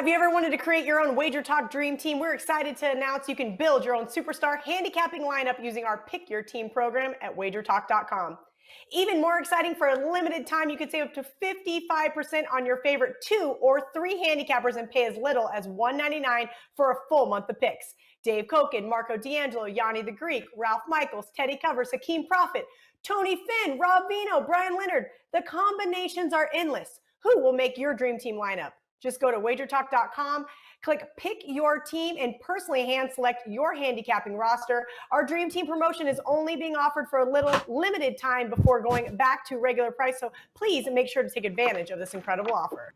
Have you ever wanted to create your own Wager Talk Dream Team? We're excited to announce you can build your own superstar handicapping lineup using our Pick Your Team program at WagerTalk.com. Even more exciting, for a limited time, you can save up to 55% on your favorite 2 or 3 handicappers and pay as little as $1.99 for a full month of picks. Dave Koken, Marco D'Angelo, Yanni the Greek, Ralph Michaels, Teddy Covers, Hakeem Prophet, Tony Finn, Rob Vino, Brian Leonard. The combinations are endless. Who will make your dream team lineup? Just go to WagerTalk.com, click Pick Your Team, and personally hand-select your handicapping roster. Our Dream Team promotion is only being offered for a little limited time before going back to regular price, so please make sure to take advantage of this incredible offer.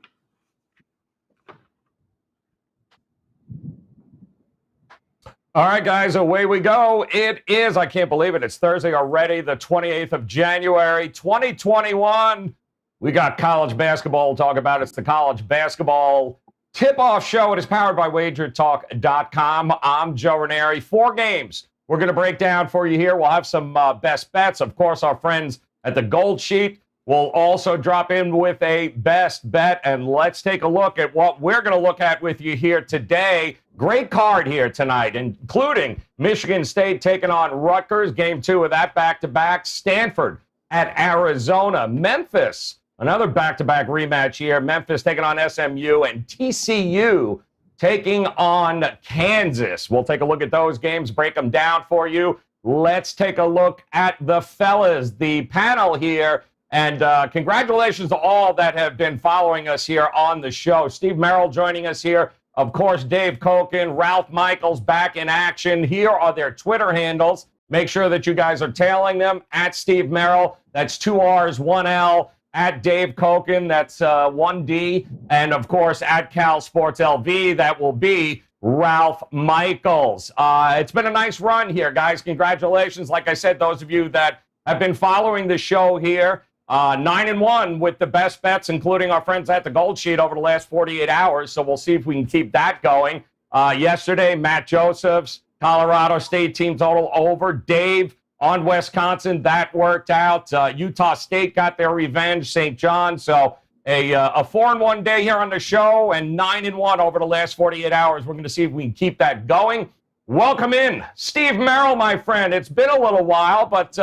All right, guys, away we go. It is, I can't believe it, it's Thursday already, the 28th of January, 2021. We got college basketball to talk about. It's the college basketball tip-off show. It is powered by WagerTalk.com. I'm Joe Raineri. 4 games we're going to break down for you here. We'll have some best bets. Of course, our friends at the Gold Sheet will also drop in with a best bet. And let's take a look at what we're going to look at with you here today. Great card here tonight, including Michigan State taking on Rutgers. Game 2 of that back-to-back. Stanford at Arizona. Memphis, another back-to-back rematch here. Memphis taking on SMU, and TCU taking on Kansas. We'll take a look at those games, break them down for you. Let's take a look at the fellas, the panel here. And congratulations to all that have been following us here on the show. Steve Merrill joining us here. Of course, Dave Koken, Ralph Michaels back in action. Here are their Twitter handles. Make sure that you guys are tailing them. At Steve Merrill, that's 2 R's, 1 L. At Dave Koken, that's 1 D. And, of course, at Cal Sports LV, that will be Ralph Michaels. It's been a nice run here, guys. Congratulations. Like I said, those of you that have been following the show here, 9-1 with the best bets, including our friends at the Gold Sheet over the last 48 hours. So we'll see if we can keep that going. Yesterday, Matt Joseph's Colorado State team total over. Dave on Wisconsin, that worked out. Utah State got their revenge, St. John. So a 4-1 day here on the show and 9-1 over the last 48 hours. We're going to see if we can keep that going. Welcome in, Steve Merrill, my friend. It's been a little while, but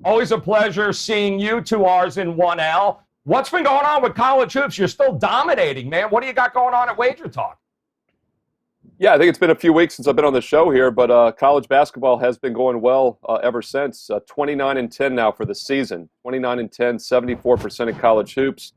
always a pleasure seeing you. 2 R's and 1 L. What's been going on with college hoops? You're still dominating, man. What do you got going on at Wager Talk? Yeah, I think it's been a few weeks since I've been on the show here, but college basketball has been going well ever since. 29-10 now for the season. 29-10, 74% in college hoops.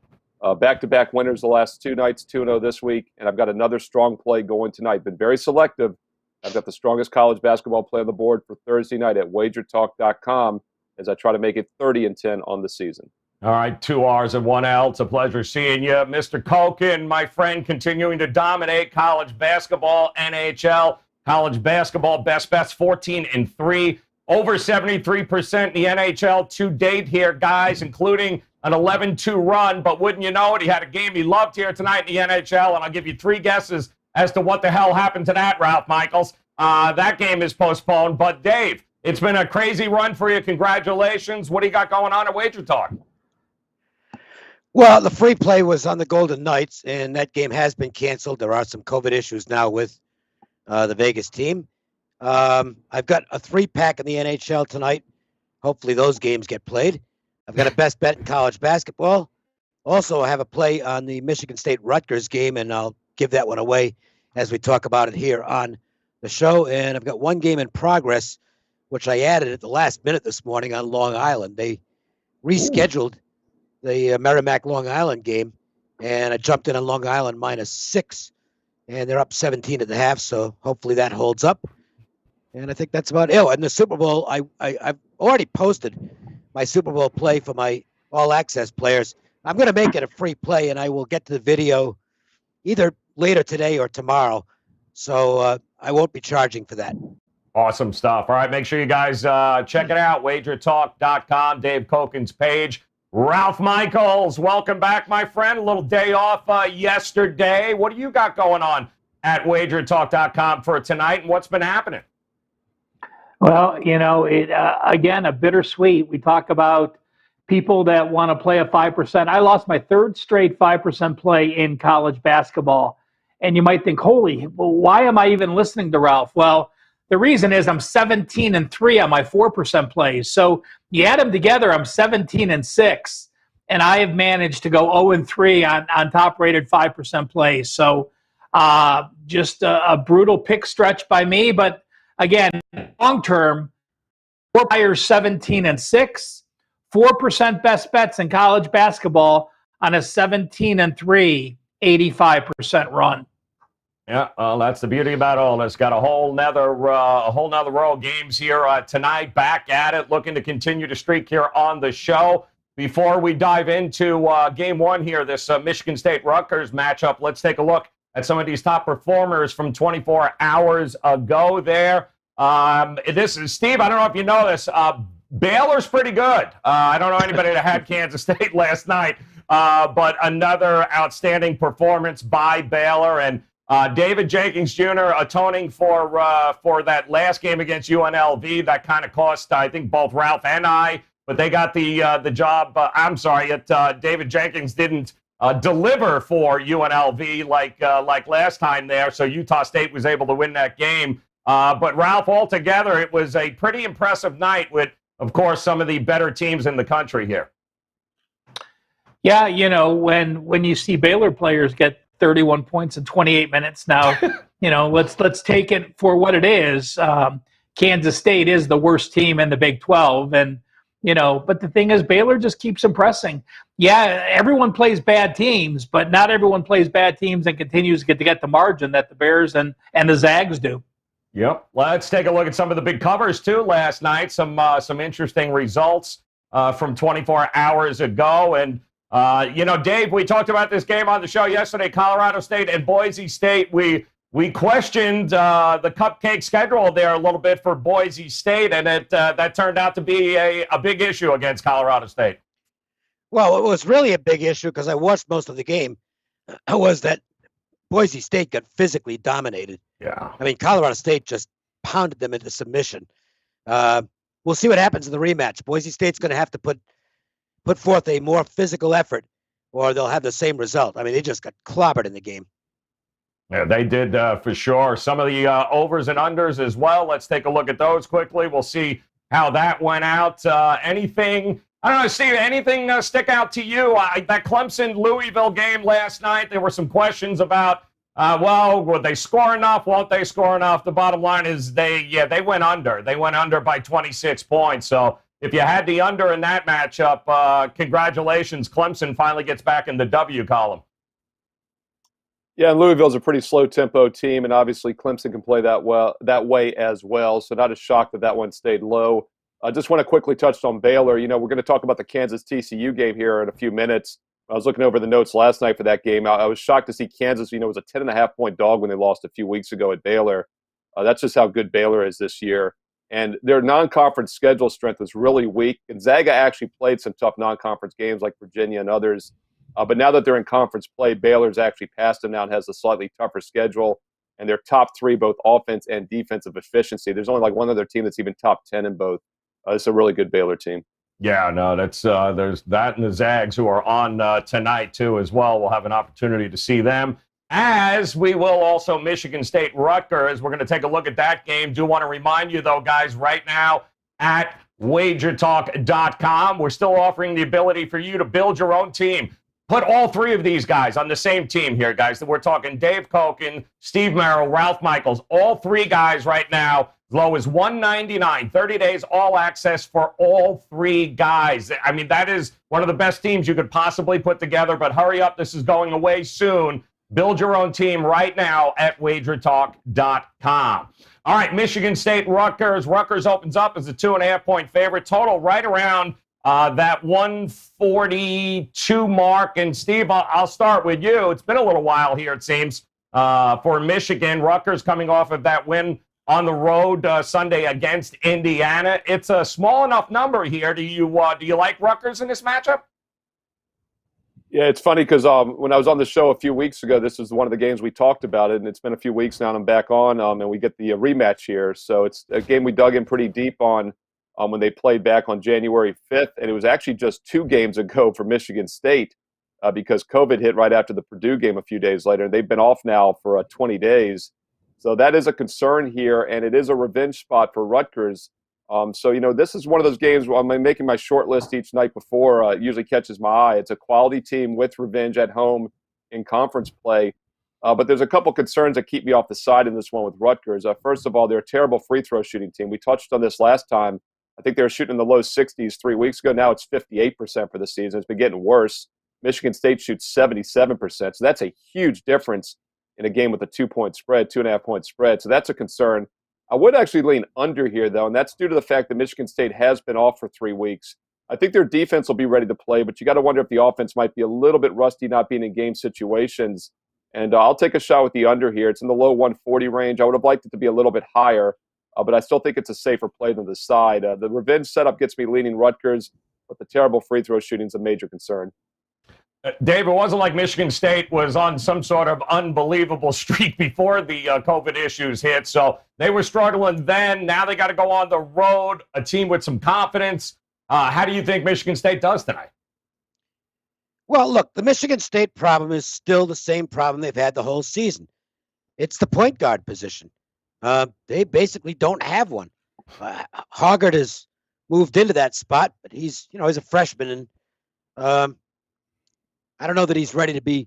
Back-to-back winners the last 2 nights, 2-0 this week, and I've got another strong play going tonight. Been very selective. I've got the strongest college basketball play on the board for Thursday night at WagerTalk.com as I try to make it 30-10 on the season. All right, 2 R's and 1 L. It's a pleasure seeing you. Mr. Koken, my friend, continuing to dominate college basketball, NHL, college basketball best bets, 14-3, over 73% in the NHL to date here, guys, including an 11-2 run. But wouldn't you know it, he had a game he loved here tonight in the NHL, and I'll give you 3 guesses as to what the hell happened to that, Ralph Michaels. That game is postponed. But, Dave, it's been a crazy run for you. Congratulations. What do you got going on at Wager Talk? Well, the free play was on the Golden Knights, and that game has been canceled. There are some COVID issues now with the Vegas team. I've got a 3-pack in the NHL tonight. Hopefully those games get played. I've got a best bet in college basketball. Also, I have a play on the Michigan State-Rutgers game, and I'll give that one away as we talk about it here on the show. And I've got 1 game in progress, which I added at the last minute this morning on Long Island. They rescheduled the Merrimack Long Island game, and I jumped in on Long Island -6, and they're up 17 at the half, so hopefully that holds up. And I think that's about it. Oh, and the Super Bowl, I've already posted my Super Bowl play for my all-access players. I'm going to make it a free play, and I will get to the video either later today or tomorrow, so I won't be charging for that. Awesome stuff. All right, make sure you guys check it out, WagerTalk.com, Dave Koken's page. Ralph Michaels, welcome back, my friend. A little day off yesterday. What do you got going on at WagerTalk.com for tonight, and what's been happening? Well, you know, again, a bittersweet. We talk about people that want to play a 5%. I lost my 3rd straight 5% play in college basketball. And you might think, holy, well, why am I even listening to Ralph? Well, the reason is I'm 17-3 on my 4% plays. So you add them together, I'm 17-6. And I have managed to go 0-3 on top-rated 5% plays. So just a brutal pick stretch by me. But again, long-term, 4 players 17-6, 4% best bets in college basketball on a 17-3, 85% run. Yeah, well, that's the beauty about all this. Got a whole nother row of games here tonight. Back at it, looking to continue to streak here on the show. Before we dive into game one here, this Michigan State-Rutgers matchup, let's take a look at some of these top performers from 24 hours ago there. This is Steve. I don't know if you know this. Baylor's pretty good. I don't know anybody that had Kansas State last night, but another outstanding performance by Baylor. And David Jenkins Jr. atoning for that last game against UNLV. That kind of cost, I think, both Ralph and I. But they got the job. David Jenkins didn't deliver for UNLV like last time there. So Utah State was able to win that game. But Ralph, altogether, it was a pretty impressive night with, of course, some of the better teams in the country here. Yeah, when you see Baylor players get 31 points in 28 minutes now, let's take it for what it is. Kansas State is the worst team in the Big 12, and but the thing is, Baylor just keeps impressing. Yeah, everyone plays bad teams, but not everyone plays bad teams and continues to get the margin that the Bears and the Zags do. Yep. Let's take a look at some of the big covers, too, last night. Some interesting results from 24 hours ago. And, Dave, we talked about this game on the show yesterday, Colorado State and Boise State. We questioned the cupcake schedule there a little bit for Boise State, and that turned out to be a big issue against Colorado State. Well, it was really a big issue because I watched most of the game, was that Boise State got physically dominated. Yeah. I mean, Colorado State just pounded them into submission. We'll see what happens in the rematch. Boise State's going to have to put forth a more physical effort, or they'll have the same result. I mean, they just got clobbered in the game. Yeah, they did for sure. Some of the overs and unders as well. Let's take a look at those quickly. We'll see how that went out. Anything, I don't know, Steve, anything stick out to you? That Clemson-Louisville game last night, there were some questions about, would they score enough? Won't they score enough? The bottom line is they went under. They went under by 26 points. So if you had the under in that matchup, congratulations. Clemson finally gets back in the W column. Yeah, and Louisville's a pretty slow-tempo team, and obviously Clemson can play that way as well. So not a shock that one stayed low. I just want to quickly touch on Baylor. We're going to talk about the Kansas-TCU game here in a few minutes. I was looking over the notes last night for that game. I was shocked to see Kansas, was a 10.5-point dog when they lost a few weeks ago at Baylor. That's just how good Baylor is this year. And their non-conference schedule strength is really weak. Gonzaga actually played some tough non-conference games like Virginia and others. But now that they're in conference play, Baylor's actually passed them now and has a slightly tougher schedule. And they're top 3, both offense and defensive efficiency. There's only like one other team that's even top 10 in both. It's a really good Baylor team. Yeah, no, that's there's that and the Zags who are on tonight, too, as well. We'll have an opportunity to see them. As we will also Michigan State-Rutgers. We're going to take a look at that game. Do want to remind you, though, guys, right now at WagerTalk.com, we're still offering the ability for you to build your own team. Put all 3 of these guys on the same team here, guys. We're talking Dave Koken, Steve Merrill, Ralph Michaels. All 3 guys right now, as low as $199, 30 days, all access for all 3 guys. I mean, that is one of the best teams you could possibly put together, but hurry up. This is going away soon. Build your own team right now at WagerTalk.com. All right, Michigan State, Rutgers. Rutgers opens up as a 2.5-point favorite. Total right around that 142 mark. And Steve, I'll start with you. It's been a little while here, it seems, for Michigan. Rutgers coming off of that win on the road Sunday against Indiana. It's a small enough number here. Do you like Rutgers in this matchup? Yeah, it's funny because when I was on the show a few weeks ago, this was one of the games we talked about it, and it's been a few weeks now, and I'm back on, and we get the rematch here. So it's a game we dug in pretty deep on when they played back on January 5th, and it was actually just 2 games ago for Michigan State because COVID hit right after the Purdue game a few days later. They've been off now for 20 days. So that is a concern here, and it is a revenge spot for Rutgers. So, this is one of those games where I'm making my short list each night before. It usually catches my eye. It's a quality team with revenge at home in conference play. But there's a couple concerns that keep me off the side in this one with Rutgers. First of all, they're a terrible free throw shooting team. We touched on this last time. I think they were shooting in the low 60s 3 weeks ago. Now it's 58% for the season. It's been getting worse. Michigan State shoots 77%. So that's a huge difference in a game with a 2-point spread, 2.5-point spread. So that's a concern. I would actually lean under here, though, and that's due to the fact that Michigan State has been off for 3 weeks. I think their defense will be ready to play, but you got to wonder if the offense might be a little bit rusty not being in game situations. And I'll take a shot with the under here. It's in the low 140 range. I would have liked it to be a little bit higher, but I still think it's a safer play than the side. The revenge setup gets me leaning Rutgers, but the terrible free throw shooting is a major concern. Dave, it wasn't like Michigan State was on some sort of unbelievable streak before the COVID issues hit. So they were struggling then. Now they got to go on the road, a team with some confidence. How do you think Michigan State does tonight? Well, look, the Michigan State problem is still the same problem they've had the whole season. It's the point guard position. They basically don't have one. Hoggard has moved into that spot, but he's a freshman, and I don't know that he's ready to be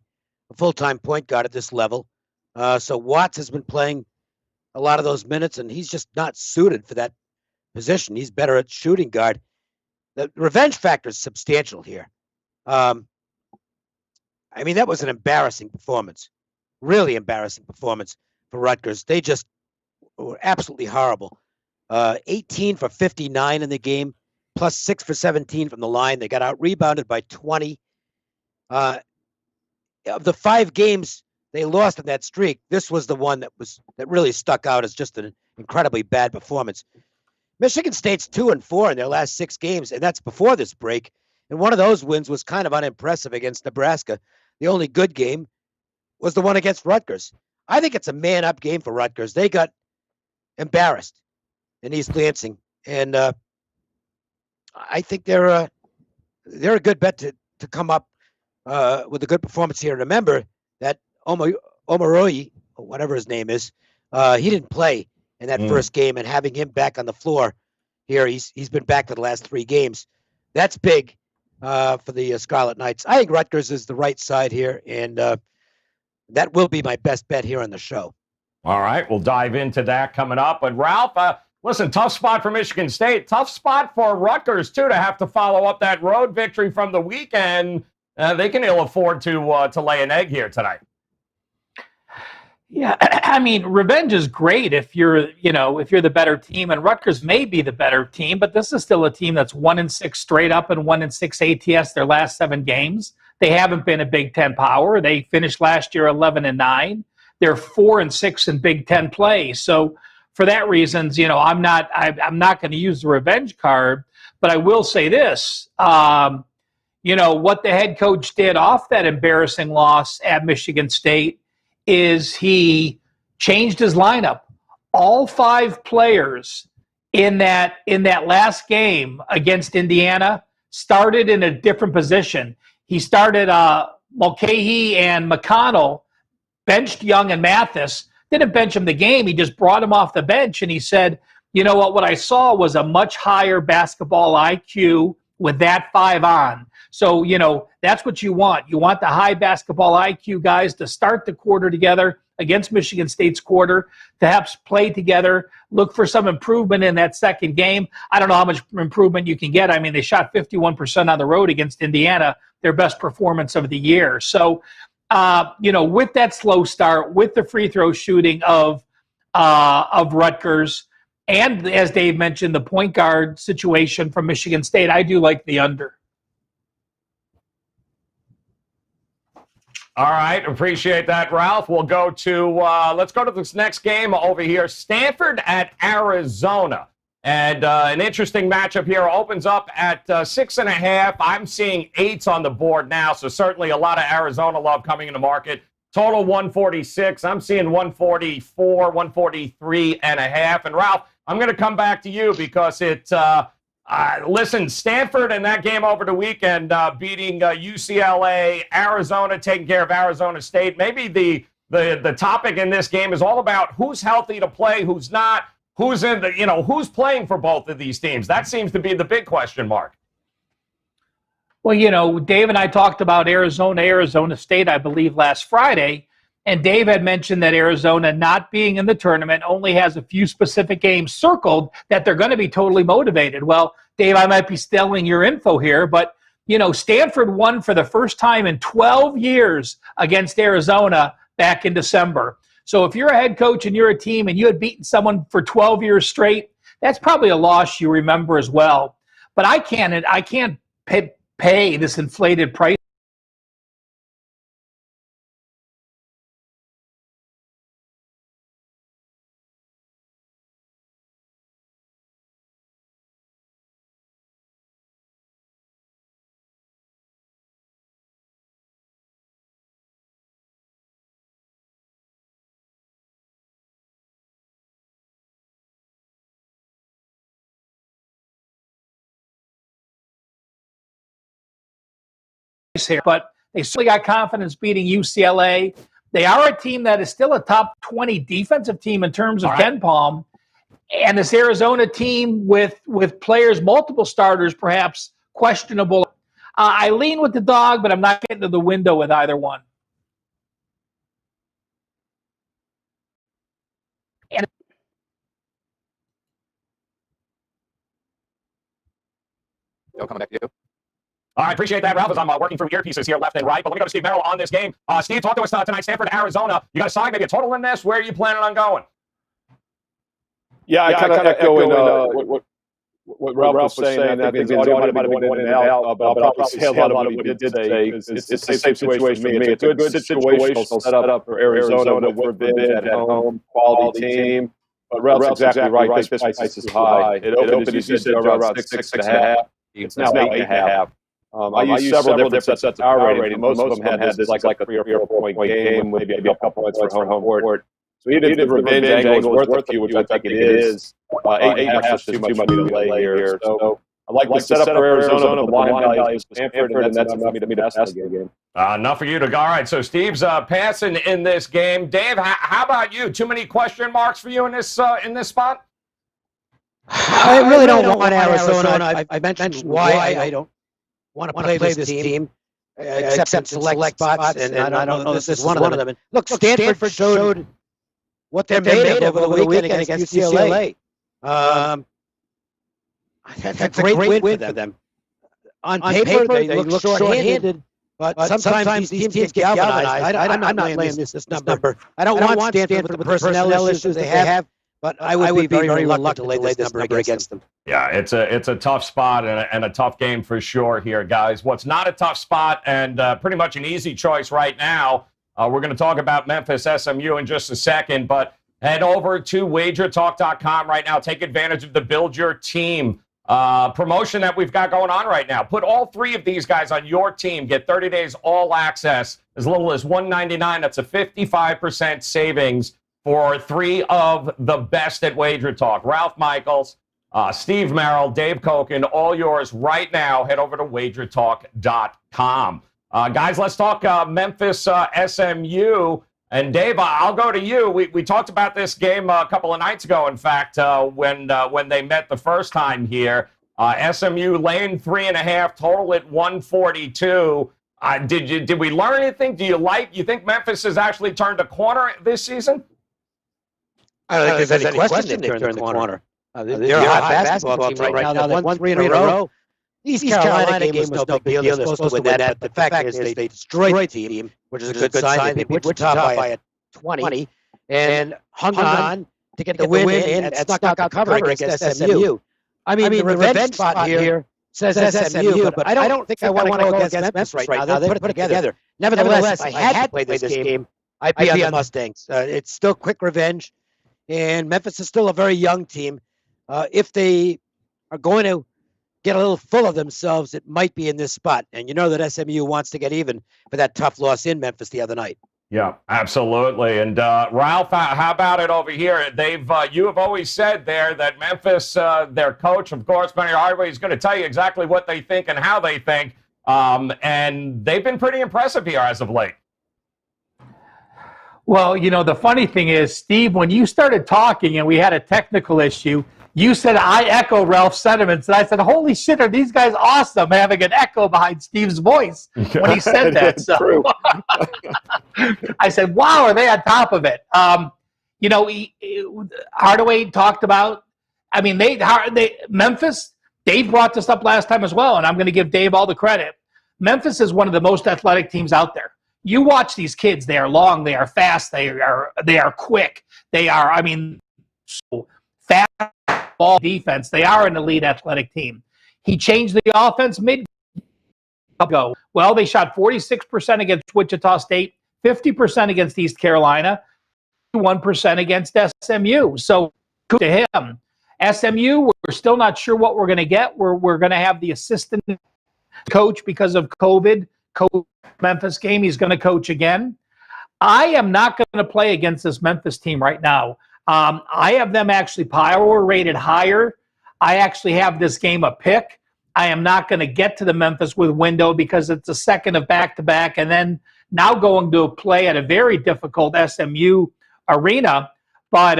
a full-time point guard at this level. So Watts has been playing a lot of those minutes, and he's just not suited for that position. He's better at shooting guard. The revenge factor is substantial here. That was an embarrassing performance, really embarrassing performance for Rutgers. They just were absolutely horrible. 18 for 59 in the game, plus 6 for 17 from the line. They got out-rebounded by 20. Of the 5 games they lost in that streak, this was the one that really stuck out as just an incredibly bad performance. Michigan State's 2-4 in their last 6 games, and that's before this break. And one of those wins was kind of unimpressive against Nebraska. The only good game was the one against Rutgers. I think it's a man-up game for Rutgers. They got embarrassed in East Lansing, and I think they're a good bet to come up with a good performance here. Remember that Omaroi, whatever his name is, he didn't play in that first game, and having him back on the floor here, he's been back for the last 3 games. That's big for the Scarlet Knights. I think Rutgers is the right side here, and that will be my best bet here on the show. All right, we'll dive into that coming up. But Ralph, listen, tough spot for Michigan State. Tough spot for Rutgers, too, to have to follow up that road victory from the weekend. They can ill afford to lay an egg here tonight. Yeah, revenge is great if you're the better team, and Rutgers may be the better team, but this is still a team that's 1-6 straight up and 1-6 ATS their last 7 games. They haven't been a Big Ten power. They finished last year 11-9. They're 4-6 in Big Ten play. So for that reasons, I'm not going to use the revenge card, but I will say this. What the head coach did off that embarrassing loss at Michigan State is he changed his lineup. All 5 players in that last game against Indiana started in a different position. He started Mulcahy and McConnell, benched Young and Mathis, didn't bench him the game. He just brought him off the bench, and he said, you know what I saw was a much higher basketball IQ with that 5 on. So, that's what you want. You want the high basketball IQ guys to start the quarter together against Michigan State's quarter, perhaps play together, look for some improvement in that second game. I don't know how much improvement you can get. They shot 51% on the road against Indiana, their best performance of the year. So, with that slow start, with the free throw shooting of Rutgers, and as Dave mentioned, the point guard situation from Michigan State, I do like the under. All right, appreciate that, Ralph. We'll go to let's go to this next game over here. Stanford at Arizona. And an interesting matchup here opens up at 6.5. I'm seeing 8s on the board now, so certainly a lot of Arizona love coming in the market. Total 146. I'm seeing 144, 143.5. And Ralph, I'm going to come back to you because Listen, Stanford in that game over the weekend, beating UCLA, Arizona, taking care of Arizona State. Maybe the topic in this game is all about who's healthy to play, who's not, who's in the, who's playing for both of these teams. That seems to be the big question mark. Well, Dave and I talked about Arizona State, I believe, last Friday. And Dave had mentioned that Arizona, not being in the tournament, only has a few specific games circled that they're going to be totally motivated. Well, Dave, I might be stealing your info here, but, Stanford won for the first time in 12 years against Arizona back in December. So if you're a head coach and you're a team and you had beaten someone for 12 years straight, that's probably a loss you remember as well. But I can't pay this inflated price. Here, but they certainly got confidence beating UCLA. They are a team that is still a top 20 defensive team in terms of Ken Palm. And this Arizona team with players, multiple starters, perhaps questionable. I lean with the dog, but I'm not getting to the window with either one. Coming back to you. All right, appreciate that, Ralph, as I'm working through earpieces here left and right. But let me go to Steve Merrill on this game. Steve, talk to us tonight, Stanford, Arizona. You got a side, maybe a total in this? Where are you planning on going? Yeah, I kind of echo what Ralph was saying. I think the audio might have been going in and out, but I'll probably say a lot of what he did say. It's the same situation for me. It's a good situational setup for Arizona with Revenge at home, quality team. But Ralph's exactly right. This price is high. It opened, as you said, around 6.5. It's now 8.5. I used several different sets of power rating. Most of them had this like a 3 or 4 point game with maybe a couple points for home court. So even if the revenge angle is worth a few, which I think it is, 8.5 is too much to lay here. So I like the setup for Arizona, but the line value is Stanford, and that's enough for me to pass the game. Enough for you to go. All right, so Steve's passing in this game. Dave, how about you? Too many question marks for you in this spot? I really don't want Arizona. I mentioned why I don't want to play this team, except in select spots, and I don't know this is one of them. And look, Stanford showed what they're made of over the weekend against UCLA. That's a great win for them. On paper, they look short-handed, but sometimes these teams get galvanized. I'm not laying this number. I don't want Stanford with the personnel issues they have. But I would be very reluctant to lay this number against them. Yeah, it's a tough spot and a tough game for sure here, guys. What's not a tough spot and pretty much an easy choice right now, we're going to talk about Memphis SMU in just a second, but head over to WagerTalk.com right now. Take advantage of the Build Your Team promotion that we've got going on right now. Put all 3 of these guys on your team. Get 30 days all access as little as $199. That's a 55% savings for 3 of the best at Wager Talk. Ralph Michaels, Steve Merrill, Dave Koken, all yours right now. Head over to WagerTalk.com. Guys, let's talk Memphis SMU. And Dave, I'll go to you. We talked about this game a couple of nights ago, in fact, when they met the first time here. SMU laying 3.5, total at 142. Did we learn anything? You think Memphis has actually turned a corner this season? I don't think there's any question they've turned the corner. They're a hot basketball team right now. They've won 3 in a row. East Carolina game was no big deal. They're supposed to win that. But the fact is they destroyed the team, which is a good sign. They beat Wichita by a 20 and hung on to get the win and snuck out the cover against SMU. I mean, the revenge spot here says SMU, but I don't think I want to go against Memphis right now. They put it together. Nevertheless, if I had to play this game, I'd be on the Mustangs. It's still quick revenge. And Memphis is still a very young team. If they are going to get a little full of themselves, it might be in this spot. And you know that SMU wants to get even for that tough loss in Memphis the other night. Yeah, absolutely. And Ralph, how about it over here? You have always said there that Memphis, their coach, of course, Penny Hardaway, is going to tell you exactly what they think and how they think. And they've been pretty impressive here as of late. Well, the funny thing is, Steve, when you started talking and we had a technical issue, you said, I echo Ralph's sentiments. And I said, holy shit, are these guys awesome, having an echo behind Steve's voice when he said that. So True. I said, wow, are they on top of it? Hardaway talked about, Memphis, Dave brought this up last time as well, and I'm going to give Dave all the credit. Memphis is one of the most athletic teams out there. You watch these kids, they are long, they are fast, they are quick. They are, so fast ball defense. They are an elite athletic team. He changed the offense mid-go. Well, they shot 46% against Wichita State, 50% against East Carolina, 1% against SMU. So good to him. SMU, we're still not sure what we're going to get. We're going to have the assistant coach because of COVID. Memphis game, he's going to coach again. I am not going to play against this Memphis team right now. I have them actually power rated higher. I actually have this game a pick. I am not going to get to the Memphis with window because it's a second of back-to-back, and then now going to play at a very difficult SMU arena. But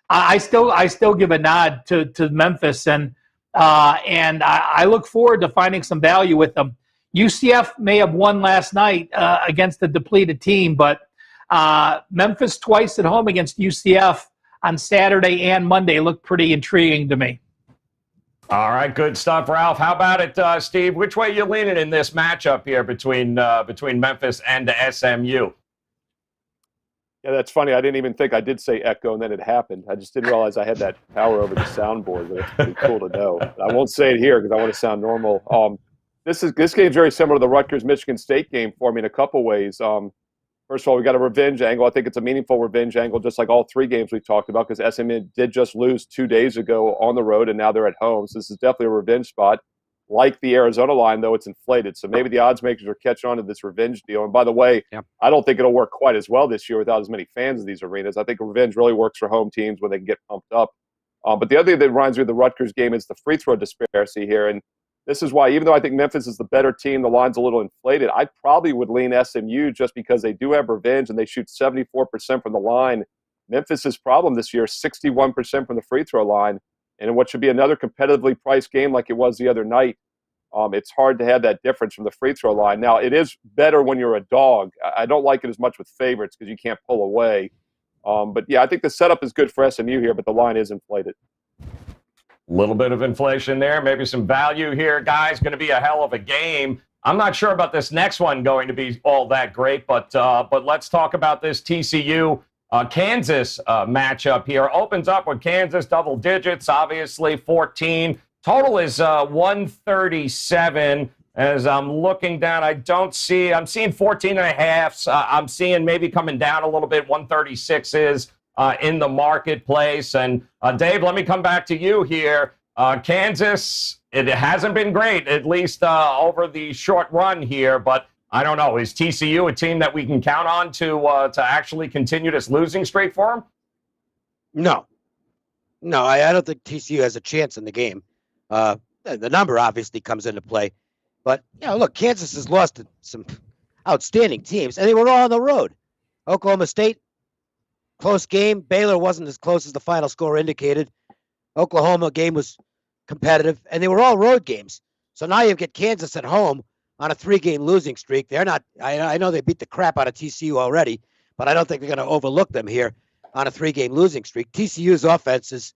I still give a nod to Memphis, and I look forward to finding some value with them. UCF may have won last night against a depleted team, but Memphis twice at home against UCF on Saturday and Monday looked pretty intriguing to me. All right, good stuff, Ralph. How about it, Steve? Which way are you leaning in this matchup here between Memphis and SMU? Yeah, that's funny. I didn't even think I did say echo, and then it happened. I just didn't realize I had that power over the soundboard, but it's pretty cool to know. I won't say it here because I want to sound normal. This game is very similar to the Rutgers-Michigan State game for me in a couple ways. First of all, we got a revenge angle. I think it's a meaningful revenge angle, just like all three games we've talked about, because SMU did just lose 2 days ago on the road, and now they're at home. So this is definitely a revenge spot. Like the Arizona line, though, it's inflated. So maybe the odds makers are catching on to this revenge deal. And by the way, I don't think it'll work quite as well this year without as many fans in these arenas. I think revenge really works for home teams when they can get pumped up. But the other thing that reminds me of the Rutgers game is the free throw disparity here. And this is why, even though I think Memphis is the better team, the line's a little inflated. I probably would lean SMU just because they do have revenge and they shoot 74% from the line. Memphis's problem this year is 61% from the free throw line. And in what should be another competitively priced game like it was the other night, it's hard to have that difference from the free throw line. Now, it is better when you're a dog. I don't like it as much with favorites because you can't pull away. But, yeah, I think the setup is good for SMU here, but the line is inflated. A little bit of inflation there, maybe some value here, guys. Going to be a hell of a game. I'm not sure about this next one going to be all that great, but let's talk about this TCU Kansas matchup here. Opens up with Kansas double digits, obviously 14. Total is 137. As I'm looking down, I'm seeing 14 and a half. I'm seeing maybe coming down a little bit. 136 is in the marketplace. And Dave, let me come back to you here. Kansas, it hasn't been great, at least over the short run here. But I don't know. Is TCU a team that we can count on to actually continue this losing streak for them? No, I don't think TCU has a chance in the game. The number obviously comes into play. But, look, Kansas has lost to some outstanding teams, and they were all on the road. Oklahoma State, close game. Baylor wasn't as close as the final score indicated. Oklahoma game was competitive, and they were all road games. So now you get Kansas at home on a 3-game losing streak. They're not. I know they beat the crap out of TCU already, but I don't think they're going to overlook them here on a 3-game losing streak. TCU's offense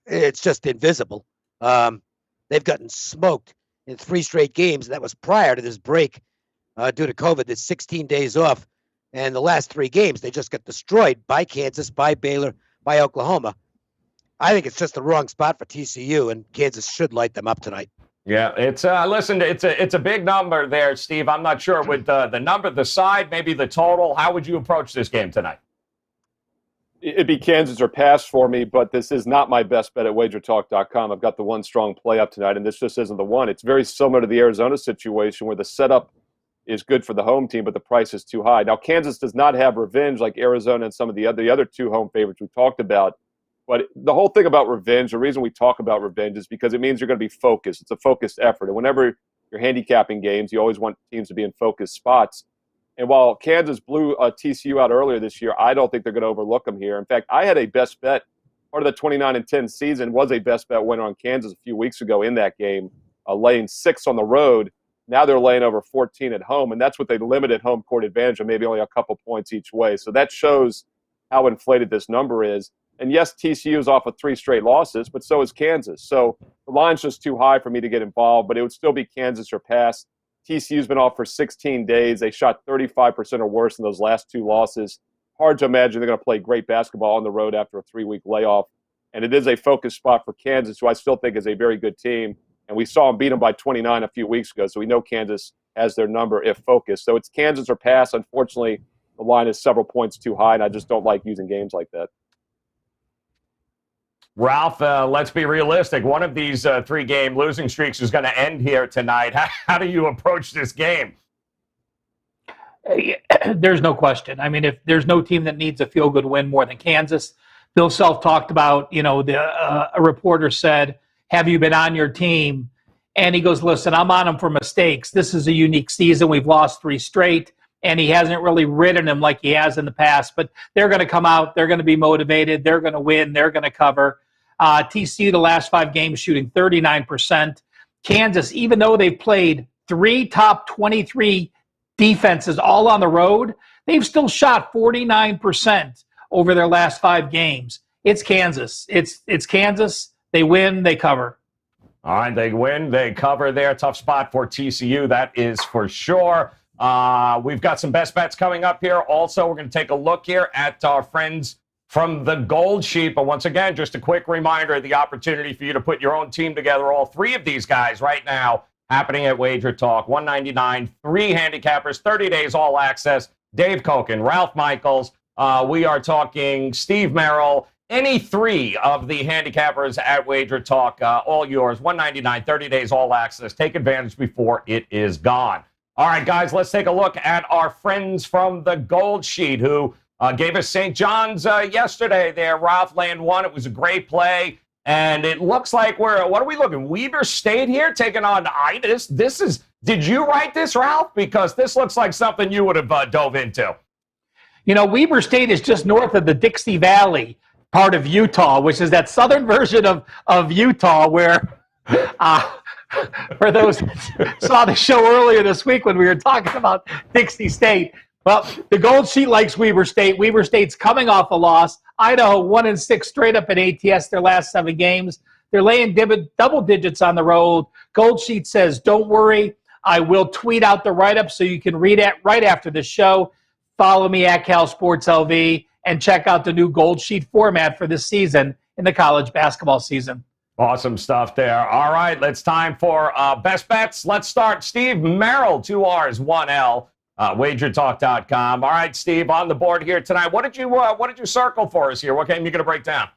it's just invisible. They've gotten smoked in 3 straight games. That was prior to this break due to COVID. There's 16 days off. And the last 3 games, they just got destroyed by Kansas, by Baylor, by Oklahoma. I think it's just the wrong spot for TCU, and Kansas should light them up tonight. Yeah, it's listen, it's a big number there, Steve. I'm not sure with the number, the side, maybe the total. How would you approach this game tonight? It'd be Kansas or pass for me, but this is not my best bet at WagerTalk.com. I've got the one strong play up tonight, and this just isn't the one. It's very similar to the Arizona situation where the setup is good for the home team, but the price is too high. Now, Kansas does not have revenge like Arizona and some of the other two home favorites we talked about. But the whole thing about revenge, the reason we talk about revenge is because it means you're going to be focused. It's a focused effort. And whenever you're handicapping games, you always want teams to be in focused spots. And while Kansas blew TCU out earlier this year, I don't think they're going to overlook them here. In fact, I had a best bet. Part of the 29-10 season was a best bet winner on Kansas a few weeks ago in that game, laying 6 on the road. Now they're laying over 14 at home, and that's with a limited home court advantage of maybe only a couple points each way. So that shows how inflated this number is. And yes, TCU is off of 3 straight losses, but so is Kansas. So the line's just too high for me to get involved, but it would still be Kansas or pass. TCU's been off for 16 days. They shot 35% or worse in those last 2 losses. Hard to imagine they're going to play great basketball on the road after a 3-week layoff. And it is a focus spot for Kansas, who I still think is a very good team. And we saw them beat them by 29 a few weeks ago, so we know Kansas has their number if focused. So it's Kansas or pass. Unfortunately, the line is several points too high, and I just don't like using games like that. Ralph, let's be realistic. One of these 3-game losing streaks is going to end here tonight. How do you approach this game? There's no question. I mean, if there's no team that needs a feel-good win more than Kansas. Bill Self talked about, a reporter said, have you been on your team? And he goes, listen, I'm on him for mistakes. This is a unique season. We've lost 3 straight, and he hasn't really ridden him like he has in the past. But they're going to come out. They're going to be motivated. They're going to win. They're going to cover. TCU, the last 5 games, shooting 39%. Kansas, even though they've played 3 top 23 defenses all on the road, they've still shot 49% over their last 5 games. It's Kansas. It's Kansas. They win, they cover. All right, they win, they cover there. Tough spot for TCU, that is for sure. We've got some best bets coming up here. Also, we're going to take a look here at our friends from the Gold Sheet. But once again, just a quick reminder, the opportunity for you to put your own team together, all 3 of these guys right now, happening at Wager Talk. $199, 3 handicappers, 30 days all access. Dave Koken, Ralph Michaels. We are talking Steve Merrill. Any 3 of the handicappers at Wager Talk, all yours. $199, 30 days all access. Take advantage before it is gone. All right, guys, let's take a look at our friends from the Gold Sheet who gave us St. John's yesterday there. Ralph Land 1. It was a great play. And it looks like what are we looking? Weber State here taking on Itis. Did you write this, Ralph? Because this looks like something you would have dove into. Weber State is just north of the Dixie Valley part of Utah, which is that southern version of Utah where, for those that saw the show earlier this week when we were talking about Dixie State, well, the Gold Sheet likes Weber State. Weber State's coming off a loss. Idaho 1-6 straight up at ATS their last 7 games. They're laying double digits on the road. Gold Sheet says, don't worry. I will tweet out the write-up so you can read it right after the show. Follow me at Cal Sports LV and check out the new Gold Sheet format for this season in the college basketball season. Awesome stuff there. All right, it's time for best bets. Let's start. Steve Merrill, 2 R's, 1 L, WagerTalk.com. All right, Steve, on the board here tonight. What did you circle for us here? What game are you going to break down?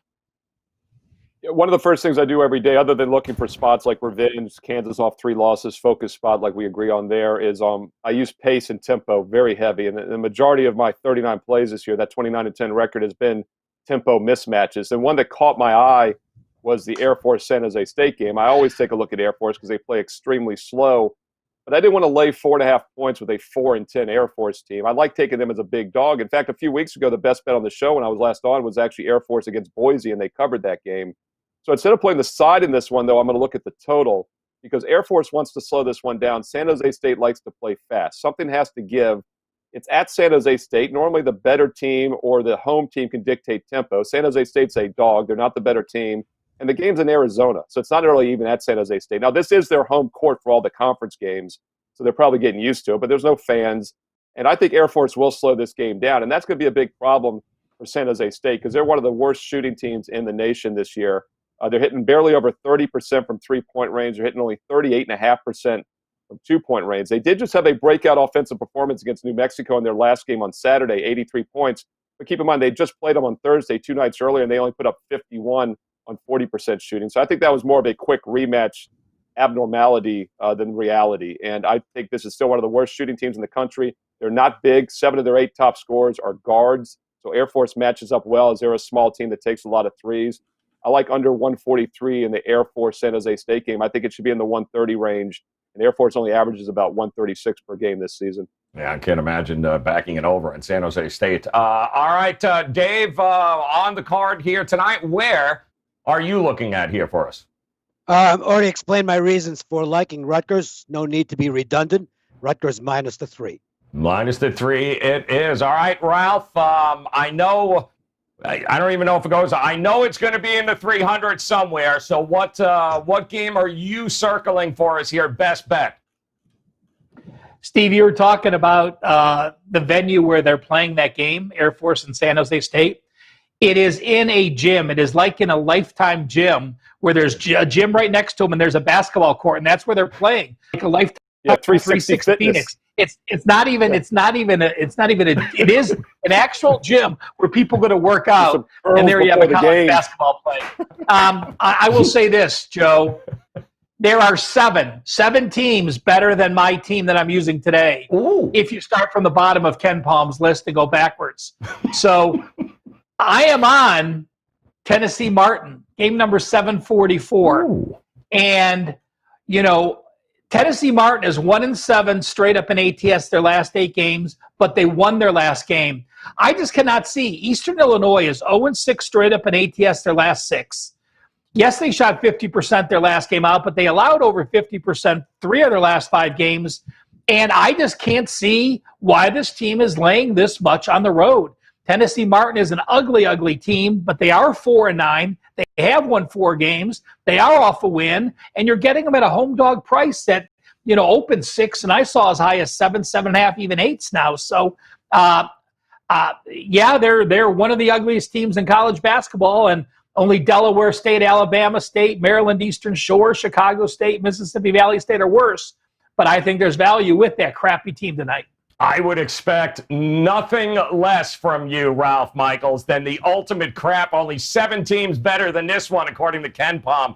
One of the first things I do every day, other than looking for spots like revenge, Kansas off 3 losses, focus spot like we agree on there, is I use pace and tempo very heavy. And the majority of my 39 plays this year, that 29-10 record, has been tempo mismatches. And one that caught my eye was the Air Force San Jose State game. I always take a look at Air Force because they play extremely slow. But I didn't want to lay 4.5 points with a 4-10 Air Force team. I like taking them as a big dog. In fact, a few weeks ago, the best bet on the show when I was last on was actually Air Force against Boise, and they covered that game. So instead of playing the side in this one, though, I'm going to look at the total because Air Force wants to slow this one down. San Jose State likes to play fast. Something has to give. It's at San Jose State. Normally the better team or the home team can dictate tempo. San Jose State's a dog. They're not the better team. And the game's in Arizona, so it's not really even at San Jose State. Now, this is their home court for all the conference games, so they're probably getting used to it, but there's no fans. And I think Air Force will slow this game down, and that's going to be a big problem for San Jose State because they're one of the worst shooting teams in the nation this year. They're hitting barely over 30% from three-point range. They're hitting only 38.5% from two-point range. They did just have a breakout offensive performance against New Mexico in their last game on Saturday, 83 points. But keep in mind, they just played them on Thursday 2 nights earlier, and they only put up 51 on 40% shooting. So I think that was more of a quick rematch abnormality than reality. And I think this is still one of the worst shooting teams in the country. They're not big. 7 of their 8 top scorers are guards. So Air Force matches up well as they're a small team that takes a lot of threes. I like under 143 in the Air Force San Jose State game. I think it should be in the 130 range. And Air Force only averages about 136 per game this season. Yeah, I can't imagine backing it over in San Jose State. All right, Dave, on the card here tonight, where are you looking at here for us? I've already explained my reasons for liking Rutgers. No need to be redundant. Rutgers minus the 3. Minus the 3 it is. All right, Ralph, I know, I don't even know if it goes, I know it's going to be in the 300 somewhere. So what game are you circling for us here? Best bet. Steve, you were talking about the venue where they're playing that game, Air Force and San Jose State. It is in a gym. It is like in a Lifetime gym where there's a gym right next to them and there's a basketball court, and that's where they're playing. Like a Lifetime 360 Phoenix. It is an actual gym where people go to work out, and there you have a college basketball play. I will say this, Joe. There are seven teams better than my team that I'm using today. Ooh. If you start from the bottom of Ken Palm's list and go backwards. So I am on Tennessee Martin, game number 744. Ooh. And, you know, Tennessee Martin is 1-7 straight up in ATS their last 8 games, but they won their last game. I just cannot see. Eastern Illinois is 0-6 straight up in ATS their last 6. Yes, they shot 50% their last game out, but they allowed over 50% 3 of their last 5 games. And I just can't see why this team is laying this much on the road. Tennessee Martin is an ugly, ugly team, but they are 4-9. They have won 4 games. They are off a win, and you're getting them at a home dog price that, you know, opened 6, and I saw as high as 7, 7.5, even 8s now. So, yeah, they're one of the ugliest teams in college basketball, and only Delaware State, Alabama State, Maryland Eastern Shore, Chicago State, Mississippi Valley State are worse. But I think there's value with that crappy team tonight. I would expect nothing less from you, Ralph Michaels, than the ultimate crap. Only 7 teams better than this one, according to Ken Palm.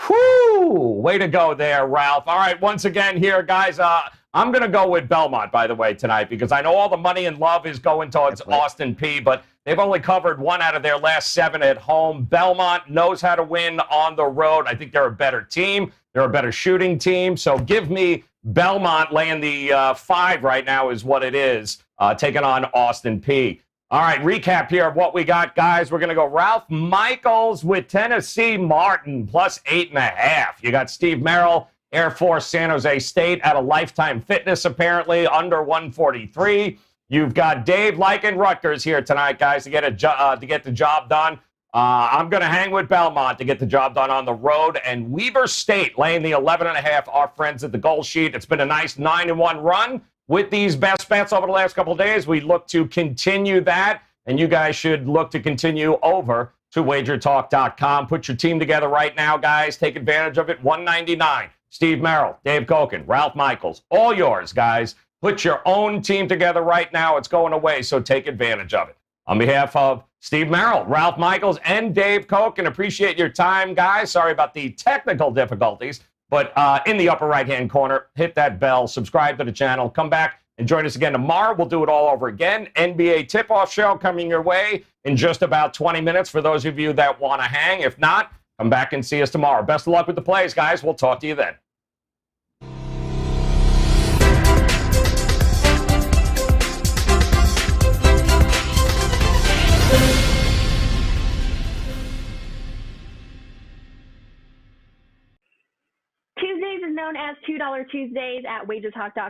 Whew! Way to go there, Ralph. All right, once again here, guys, I'm going to go with Belmont, by the way, tonight, because I know all the money and love is going towards Austin Peay, but they've only covered 1 out of their last 7 at home. Belmont knows how to win on the road. I think they're a better team. They're a better shooting team. So give me Belmont laying the 5 right now is what it is, taking on Austin Peay. All right, recap here of what we got, guys. We're going to go Ralph Michaels with Tennessee Martin plus 8.5. You got Steve Merrill, Air Force San Jose State at a Lifetime Fitness, apparently, under 143. You've got Dave liking Rutgers here tonight, guys, to get the job done. I'm going to hang with Belmont to get the job done on the road. And Weber State laying the 11.5, our friends at the goal sheet. It's been a nice 9-1 run with these best bets over the last couple of days. We look to continue that, and you guys should look to continue over to WagerTalk.com. Put your team together right now, guys. Take advantage of it. $199. Steve Merrill, Dave Koken, Ralph Michaels, all yours, guys. Put your own team together right now. It's going away, so take advantage of it. On behalf of Steve Merrill, Ralph Michaels, and Dave Koken, appreciate your time, guys. Sorry about the technical difficulties, but in the upper right-hand corner, hit that bell, subscribe to the channel, come back and join us again tomorrow. We'll do it all over again. NBA tip-off show coming your way in just about 20 minutes for those of you that want to hang. If not, come back and see us tomorrow. Best of luck with the plays, guys. We'll talk to you then. Tuesdays is known as $2 Tuesdays at WagerTalk.com.